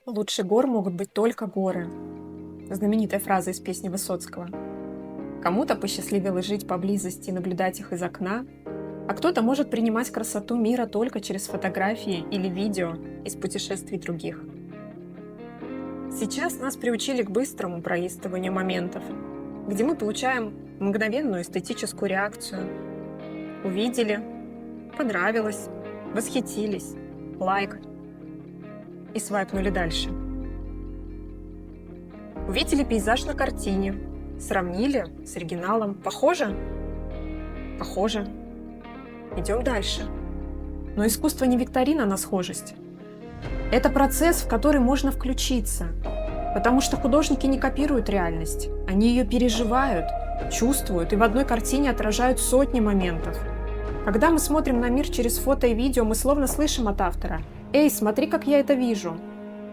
Лучше гор могут быть только горы. Знаменитая фраза из песни Высоцкого. Кому-то посчастливилось жить поблизости и наблюдать их из окна, а кто-то может принимать красоту мира только через фотографии или видео из путешествий других. Сейчас нас приучили к быстрому пролистыванию моментов, где мы получаем мгновенную эстетическую реакцию. Увидели, понравилось, восхитились, лайк и свайпнули дальше. Увидели пейзаж на картине, сравнили с оригиналом. Похоже? Похоже. Идем дальше. Но искусство не викторина на схожесть. Это процесс, в который можно включиться, потому что художники не копируют реальность. Они ее переживают, чувствуют и в одной картине отражают сотни моментов. Когда мы смотрим на мир через фото и видео, мы словно слышим от автора: «Эй, смотри, как я это вижу».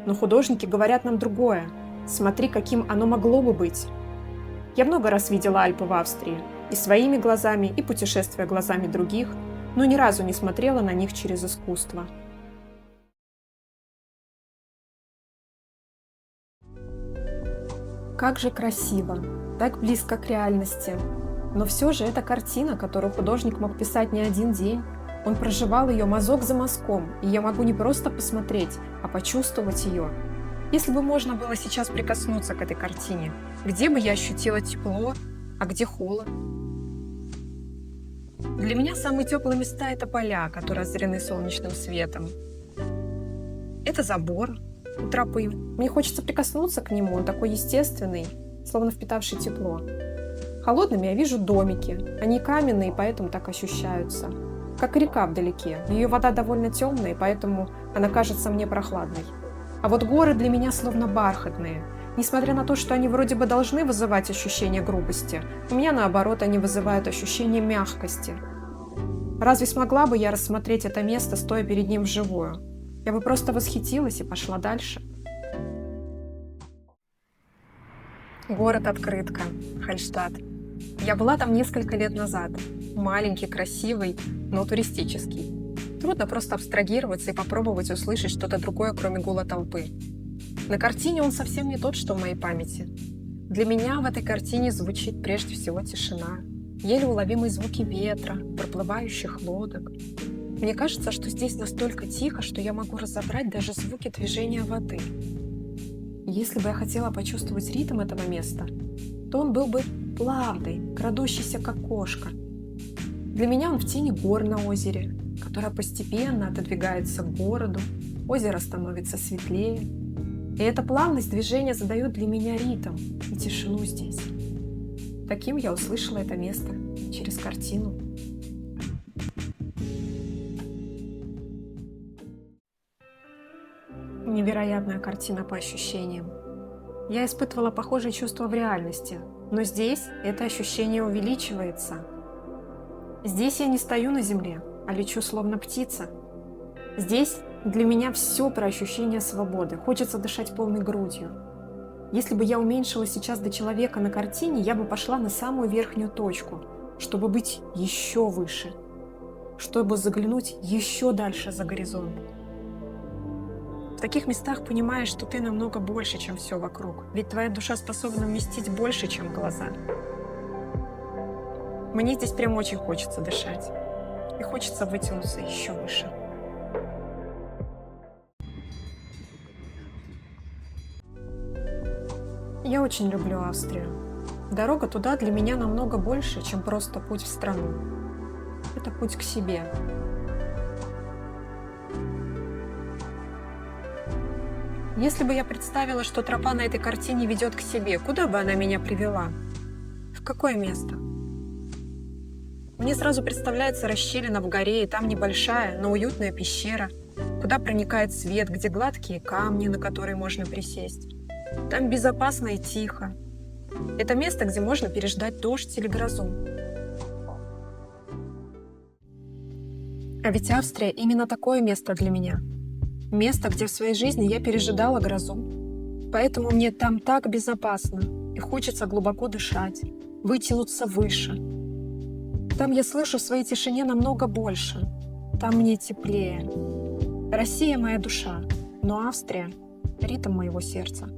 Но художники говорят нам другое: «Смотри, каким оно могло бы быть». Я много раз видела Альпы в Австрии, и своими глазами, и путешествуя глазами других, но ни разу не смотрела на них через искусство. Как же красиво, так близко к реальности. Но все же это картина, которую художник мог писать не один день. Он проживал ее мазок за мазком, и я могу не просто посмотреть, а почувствовать ее. Если бы можно было сейчас прикоснуться к этой картине, где бы я ощутила тепло, а где холод? Для меня самые теплые места – это поля, которые озарены солнечным светом. Это забор у тропы. Мне хочется прикоснуться к нему, он такой естественный, словно впитавший тепло. Холодными я вижу домики. Они каменные, поэтому так ощущаются. Как и река вдалеке. Ее вода довольно темная, поэтому она кажется мне прохладной. А вот горы для меня словно бархатные. Несмотря на то, что они вроде бы должны вызывать ощущение грубости, у меня наоборот они вызывают ощущение мягкости. Разве смогла бы я рассмотреть это место, стоя перед ним вживую? Я бы просто восхитилась и пошла дальше. Город-открытка, Хальштадт. Я была там несколько лет назад. Маленький, красивый, но туристический. Трудно просто абстрагироваться и попробовать услышать что-то другое, кроме гула толпы. На картине он совсем не тот, что в моей памяти. Для меня в этой картине звучит прежде всего тишина, еле уловимые звуки ветра, проплывающих лодок. Мне кажется, что здесь настолько тихо, что я могу разобрать даже звуки движения воды. Если бы я хотела почувствовать ритм этого места, то он был бы плавный, крадущийся как кошка. Для меня он в тени гор на озере, которое постепенно отодвигается к городу, озеро становится светлее. И эта плавность движения задает для меня ритм и тишину здесь. Таким я услышала это место через картину. Невероятная картина по ощущениям. Я испытывала похожие чувства в реальности, но здесь это ощущение увеличивается. Здесь я не стою на земле, а лечу словно птица. Здесь для меня все про ощущение свободы, хочется дышать полной грудью. Если бы я уменьшила сейчас до человека на картине, я бы пошла на самую верхнюю точку, чтобы быть еще выше, чтобы заглянуть еще дальше за горизонт. В таких местах понимаешь, что ты намного больше, чем все вокруг, ведь твоя душа способна вместить больше, чем глаза. Мне здесь прям очень хочется дышать, и хочется вытянуться еще выше. Я очень люблю Австрию. Дорога туда для меня намного больше, чем просто путь в страну. Это путь к себе. Если бы я представила, что тропа на этой картине ведет к себе, куда бы она меня привела? В какое место? Мне сразу представляется расщелина в горе, и там небольшая, но уютная пещера, куда проникает свет, где гладкие камни, на которые можно присесть. Там безопасно и тихо. Это место, где можно переждать дождь или грозу. А ведь Австрия именно такое место для меня. Место, где в своей жизни я пережидала грозу. Поэтому мне там так безопасно, и хочется глубоко дышать, вытянуться выше. Там я слышу в своей тишине намного больше. Там мне теплее. Россия моя душа, но Австрия ритм моего сердца.